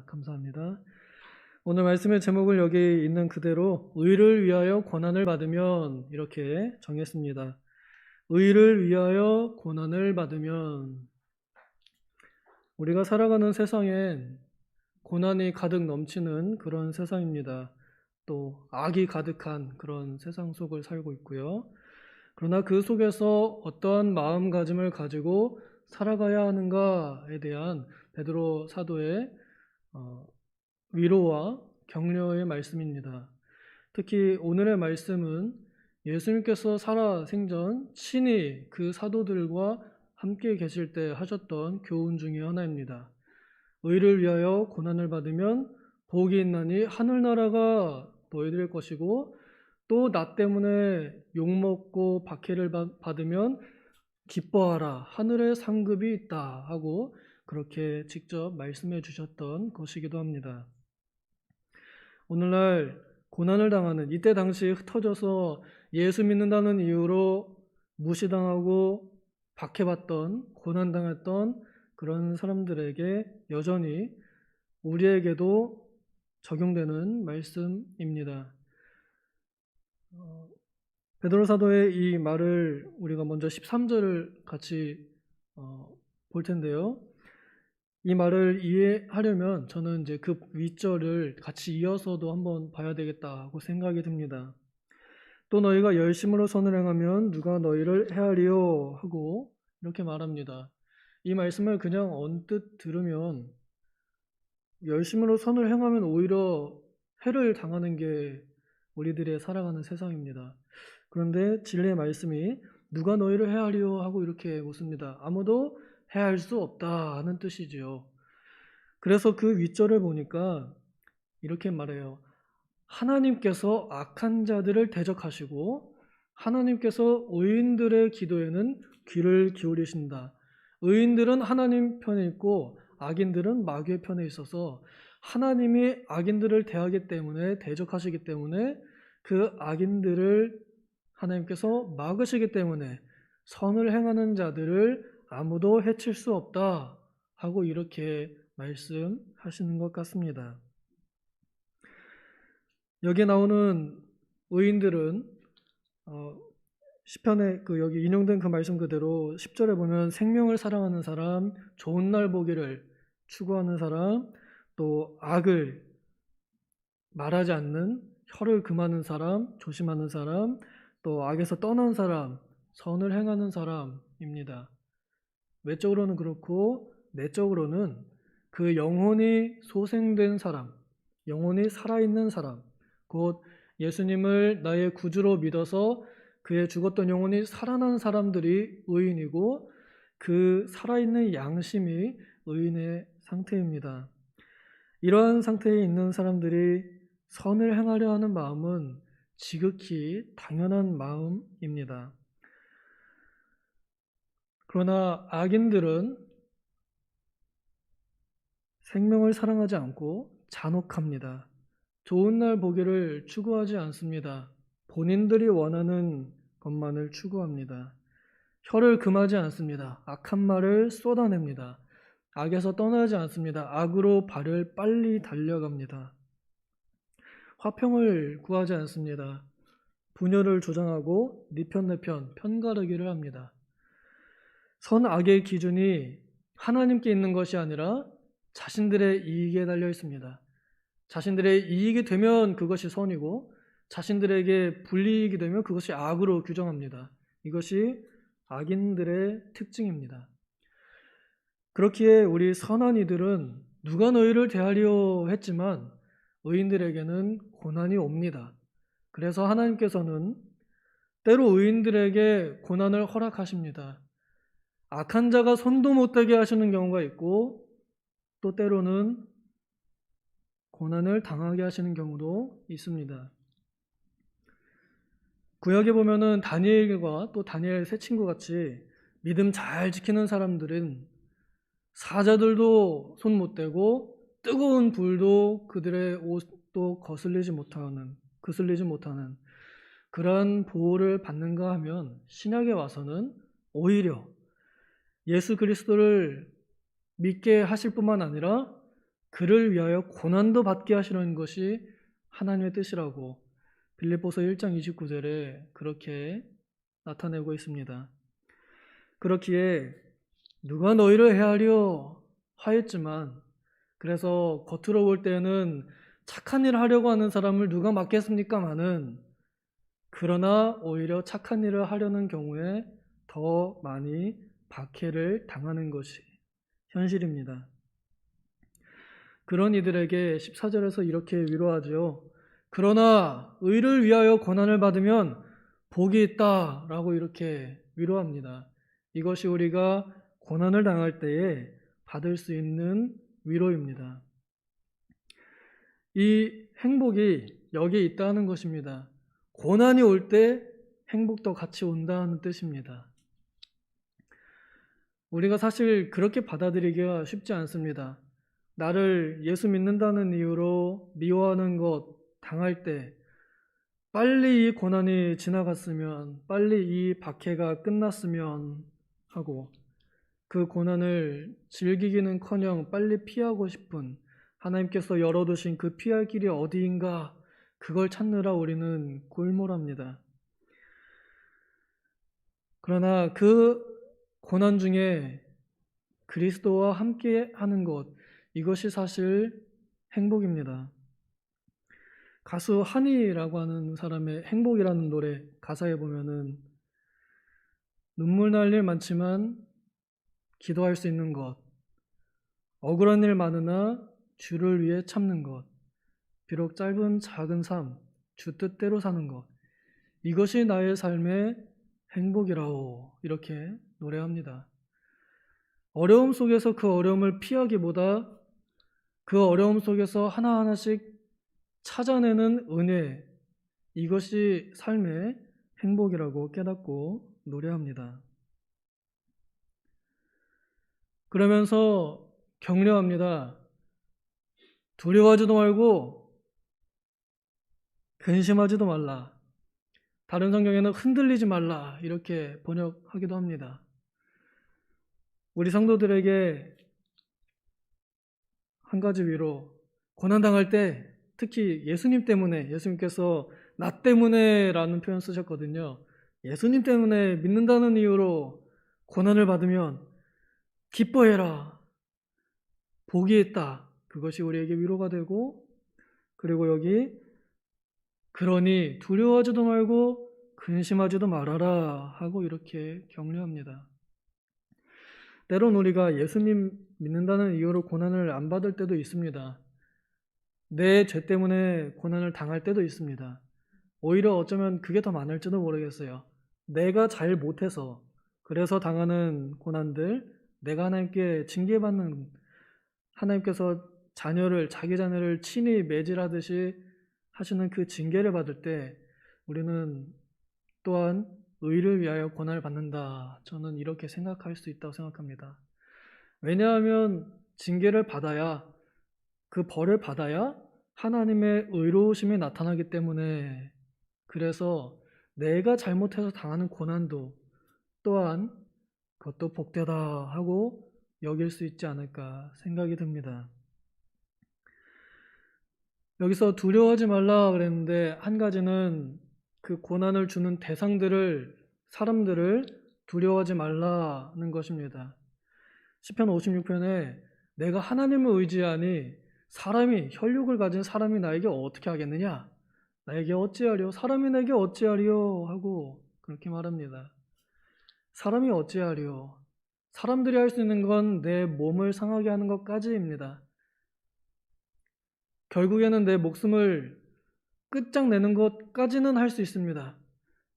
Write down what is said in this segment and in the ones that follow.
감사합니다. 오늘 말씀의 제목을 여기 있는 그대로 의를 위하여 고난을 받으면 이렇게 정했습니다. 의를 위하여 고난을 받으면 우리가 살아가는 세상엔 고난이 가득 넘치는 그런 세상입니다. 또 악이 가득한 그런 세상 속을 살고 있고요. 그러나 그 속에서 어떠한 마음가짐을 가지고 살아가야 하는가에 대한 베드로 사도의 위로와 격려의 말씀입니다. 특히 오늘의 말씀은 예수님께서 살아 생전 친히 그 사도들과 함께 계실 때 하셨던 교훈 중에 하나입니다. 의를 위하여 고난을 받으면 복이 있나니 하늘나라가 너희들의 것이고 또 나 때문에 욕먹고 박해를 받으면 기뻐하라 하늘의 상급이 있다 하고 그렇게 직접 말씀해 주셨던 것이기도 합니다. 오늘날 고난을 당하는 이때 당시 흩어져서 예수 믿는다는 이유로 무시당하고 박해받던 고난당했던 그런 사람들에게 여전히 우리에게도 적용되는 말씀입니다. 베드로 사도의 이 말을 우리가 먼저 13절을 같이 볼 텐데요. 이 말을 이해하려면 저는 이제 그 윗절을 같이 이어서도 한번 봐야 되겠다고 생각이 듭니다. 또 너희가 열심으로 선을 행하면 누가 너희를 헤아리요 하고 이렇게 말합니다. 이 말씀을 그냥 언뜻 들으면 열심으로 선을 행하면 오히려 해를 당하는 게 우리들의 살아가는 세상입니다. 그런데 진리의 말씀이 누가 너희를 헤아리요 하고 이렇게 묻습니다. 아무도 헤아릴 수 없다 하는 뜻이지요. 그래서 그 윗절을 보니까 이렇게 말해요. 하나님께서 악한 자들을 대적하시고 하나님께서 의인들의 기도에는 귀를 기울이신다. 의인들은 하나님 편에 있고 악인들은 마귀의 편에 있어서 하나님이 악인들을 대하기 때문에 대적하시기 때문에 그 악인들을 하나님께서 막으시기 때문에 선을 행하는 자들을 아무도 해칠 수 없다 하고 이렇게 말씀하시는 것 같습니다. 여기 나오는 의인들은 시편에 여기 인용된 그 말씀 그대로 10절에 보면 생명을 사랑하는 사람, 좋은 날 보기를 추구하는 사람, 또 악을 말하지 않는 혀를 금하는 사람, 조심하는 사람, 또 악에서 떠난 사람, 선을 행하는 사람입니다. 외적으로는 그렇고 내적으로는 그 영혼이 소생된 사람, 영혼이 살아있는 사람, 곧 예수님을 나의 구주로 믿어서 그의 죽었던 영혼이 살아난 사람들이 의인이고 그 살아있는 양심이 의인의 상태입니다. 이러한 상태에 있는 사람들이 선을 행하려 하는 마음은 지극히 당연한 마음입니다. 그러나 악인들은 생명을 사랑하지 않고 잔혹합니다. 좋은 날 보기를 추구하지 않습니다. 본인들이 원하는 것만을 추구합니다. 혀를 금하지 않습니다. 악한 말을 쏟아냅니다. 악에서 떠나지 않습니다. 악으로 발을 빨리 달려갑니다. 화평을 구하지 않습니다. 분열을 조장하고 네 편 내 편 편가르기를 합니다. 선악의 기준이 하나님께 있는 것이 아니라 자신들의 이익에 달려 있습니다. 자신들의 이익이 되면 그것이 선이고 자신들에게 불이익이 되면 그것이 악으로 규정합니다. 이것이 악인들의 특징입니다. 그렇기에 우리 선한 이들은 누가 너희를 대하려 했지만 의인들에게는 고난이 옵니다. 그래서 하나님께서는 때로 의인들에게 고난을 허락하십니다. 악한 자가 손도 못 대게 하시는 경우가 있고 또 때로는 고난을 당하게 하시는 경우도 있습니다. 구약에 보면은 다니엘과 또 다니엘 세 친구 같이 믿음 잘 지키는 사람들은 사자들도 손 못 대고 뜨거운 불도 그들의 옷도 거슬리지 못하는 그러한 보호를 받는가 하면 신약에 와서는 오히려 예수 그리스도를 믿게 하실 뿐만 아니라 그를 위하여 고난도 받게 하시는 것이 하나님의 뜻이라고 빌립보서 1장 29절에 그렇게 나타내고 있습니다. 그렇기에 누가 너희를 해하려 하였지만, 그래서 겉으로 볼 때는 착한 일을 하려고 하는 사람을 누가 막겠습니까마는, 그러나 오히려 착한 일을 하려는 경우에 더 많이 박해를 당하는 것이 현실입니다. 그런 이들에게 14절에서 이렇게 위로하죠. 그러나 의를 위하여 고난을 받으면 복이 있다라고 이렇게 위로합니다. 이것이 우리가 고난을 당할 때에 받을 수 있는 위로입니다. 이 행복이 여기에 있다는 것입니다. 고난이 올 때 행복도 같이 온다는 뜻입니다. 우리가 사실 그렇게 받아들이기가 쉽지 않습니다. 나를 예수 믿는다는 이유로 미워하는 것 당할 때 빨리 이 고난이 지나갔으면, 빨리 이 박해가 끝났으면 하고, 그 고난을 즐기기는커녕 빨리 피하고 싶은, 하나님께서 열어두신 그 피할 길이 어디인가, 그걸 찾느라 우리는 골몰합니다. 그러나 그 고난 중에 그리스도와 함께 하는 것, 이것이 사실 행복입니다. 가수 한이라고 하는 사람의 행복이라는 노래 가사에 보면은 눈물 날 일 많지만 기도할 수 있는 것, 억울한 일 많으나 주를 위해 참는 것, 비록 짧은 작은 삶, 주 뜻대로 사는 것, 이것이 나의 삶의 행복이라오, 이렇게 노래합니다. 어려움 속에서 그 어려움을 피하기보다 그 어려움 속에서 하나하나씩 찾아내는 은혜, 이것이 삶의 행복이라고 깨닫고 노래합니다. 그러면서 격려합니다. 두려워하지도 말고 근심하지도 말라. 다른 성경에는 흔들리지 말라, 이렇게 번역하기도 합니다. 우리 성도들에게 한 가지 위로, 고난당할 때 특히 예수님 때문에, 예수님께서 나 때문에 라는 표현 쓰셨거든요. 예수님 때문에 믿는다는 이유로 고난을 받으면 기뻐해라, 복이 있다. 그것이 우리에게 위로가 되고, 그리고 여기 그러니 두려워하지도 말고 근심하지도 말아라 하고 이렇게 격려합니다. 때론 우리가 예수님 믿는다는 이유로 고난을 안 받을 때도 있습니다. 내 죄 때문에 고난을 당할 때도 있습니다. 오히려 어쩌면 그게 더 많을지도 모르겠어요. 내가 잘 못해서, 그래서 당하는 고난들, 내가 하나님께 징계받는, 하나님께서 자기 자녀를 친히 매질하듯이 하시는 그 징계를 받을 때 우리는 또한 의를 위하여 고난을 받는다. 저는 이렇게 생각할 수 있다고 생각합니다. 왜냐하면 징계를 받아야, 그 벌을 받아야 하나님의 의로우심이 나타나기 때문에, 그래서 내가 잘못해서 당하는 고난도 또한 그것도 복되다 하고 여길 수 있지 않을까 생각이 듭니다. 여기서 두려워하지 말라 그랬는데, 한 가지는 그 고난을 주는 사람들을 두려워하지 말라는 것입니다. 시편 56편에 내가 하나님을 의지하니 혈육을 가진 사람이 나에게 어떻게 하겠느냐? 나에게 어찌하리요? 사람이 내게 어찌하리요? 하고 그렇게 말합니다. 사람이 어찌하리요? 사람들이 할 수 있는 건 내 몸을 상하게 하는 것까지입니다. 결국에는 내 목숨을 끝장내는 것까지는 할 수 있습니다.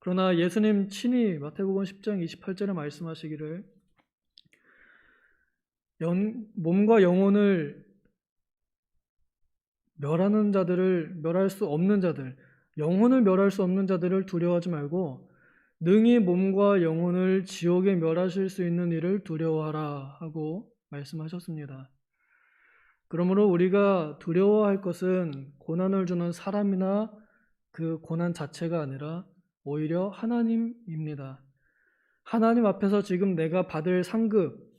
그러나 예수님 친히 마태복음 10장 28절에 말씀하시기를 몸과 영혼을 멸할 수 없는 자들, 영혼을 멸할 수 없는 자들을 두려워하지 말고 능히 몸과 영혼을 지옥에 멸하실 수 있는 이를 두려워하라 하고 말씀하셨습니다. 그러므로 우리가 두려워할 것은 고난을 주는 사람이나 그 고난 자체가 아니라 오히려 하나님입니다. 하나님 앞에서 지금 내가 받을 상급,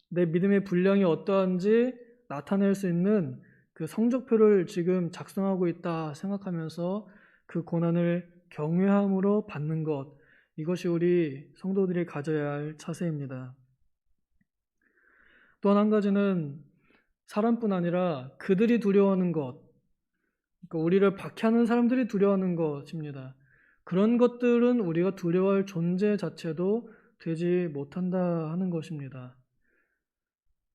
내 믿음의 분량이 어떠한지 나타낼 수 있는 그 성적표를 지금 작성하고 있다 생각하면서 그 고난을 경외함으로 받는 것, 이것이 우리 성도들이 가져야 할 자세입니다. 또 한 가지는 사람뿐 아니라 그들이 두려워하는 것, 그러니까 우리를 박해하는 사람들이 두려워하는 것입니다. 그런 것들은 우리가 두려워할 존재 자체도 되지 못한다 하는 것입니다.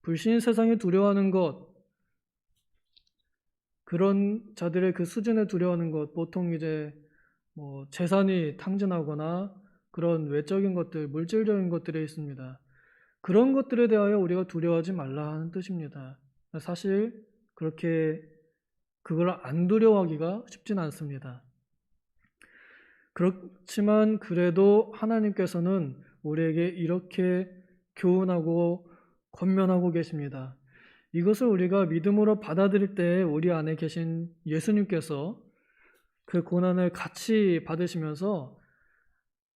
불신의 세상이 두려워하는 것, 그런 자들의 그 수준에 두려워하는 것, 보통 이제 재산이 탕진하거나 그런 외적인 것들, 물질적인 것들에 있습니다. 그런 것들에 대하여 우리가 두려워하지 말라 하는 뜻입니다. 사실 그렇게 그걸 안 두려워하기가 쉽진 않습니다. 그렇지만 그래도 하나님께서는 우리에게 이렇게 교훈하고 권면하고 계십니다. 이것을 우리가 믿음으로 받아들일 때 우리 안에 계신 예수님께서 그 고난을 같이 받으시면서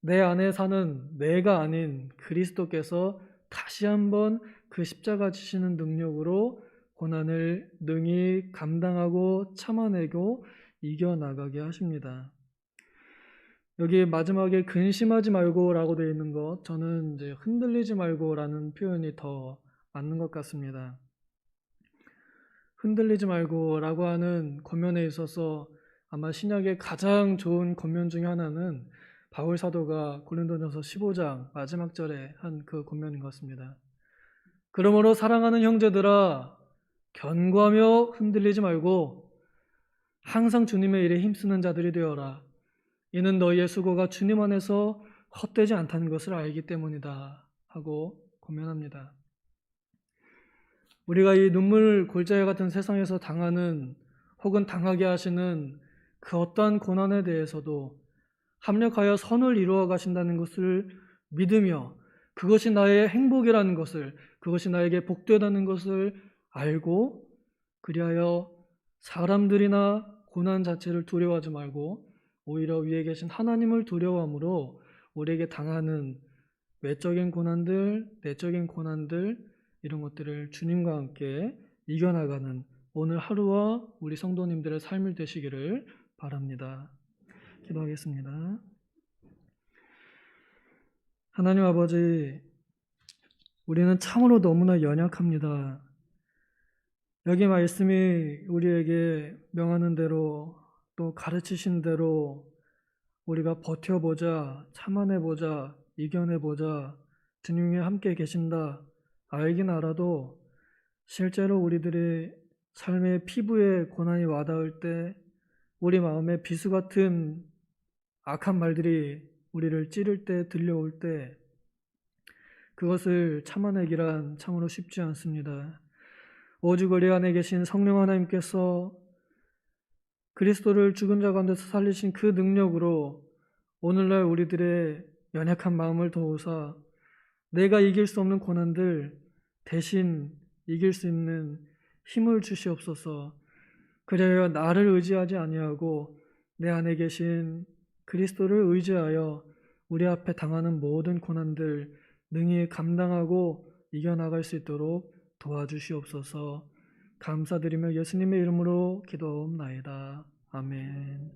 내 안에 사는 내가 아닌 그리스도께서 다시 한번 그 십자가 지시는 능력으로 고난을 능히 감당하고 참아내고 이겨나가게 하십니다. 여기 마지막에 근심하지 말고라고 되어 있는 것, 저는 이제 흔들리지 말고라는 표현이 더 맞는 것 같습니다. 흔들리지 말고라고 하는 권면에 있어서 아마 신약의 가장 좋은 권면 중에 하나는 바울 사도가 고린도전서 15장 마지막 절에 한 그 권면인 것 같습니다. 그러므로 사랑하는 형제들아, 견고하며 흔들리지 말고 항상 주님의 일에 힘쓰는 자들이 되어라. 이는 너희의 수고가 주님 안에서 헛되지 않다는 것을 알기 때문이다 하고 권면합니다. 우리가 이 눈물 골짜기 같은 세상에서 당하는 혹은 당하게 하시는 그 어떠한 고난에 대해서도 합력하여 선을 이루어 가신다는 것을 믿으며 그것이 나의 행복이라는 것을, 그것이 나에게 복되다는 것을 알고 그리하여 사람들이나 고난 자체를 두려워하지 말고 오히려 위에 계신 하나님을 두려워함으로 우리에게 당하는 외적인 고난들, 내적인 고난들 이런 것들을 주님과 함께 이겨나가는 오늘 하루와 우리 성도님들의 삶이 되시기를 바랍니다. 기도하겠습니다. 하나님 아버지, 우리는 참으로 너무나 연약합니다. 여기 말씀이 우리에게 명하는 대로 또 가르치신 대로 우리가 버텨보자, 참아내보자, 이겨내보자, 주님이 함께 계신다 알긴 알아도 실제로 우리들의 삶의 피부에 고난이 와닿을 때 우리 마음에 비수 같은 악한 말들이 우리를 찌를 때 들려올 때 그것을 참아내기란 참으로 쉽지 않습니다. 오직 우리 안에 계신 성령 하나님께서 그리스도를 죽은 자 가운데서 살리신 그 능력으로 오늘날 우리들의 연약한 마음을 도우사 내가 이길 수 없는 고난들 대신 이길 수 있는 힘을 주시옵소서. 그래야 나를 의지하지 아니하고 내 안에 계신 그리스도를 의지하여 우리 앞에 당하는 모든 고난들 능히 감당하고 이겨나갈 수 있도록 도와주시옵소서. 감사드리며 예수님의 이름으로 기도하옵나이다. 아멘.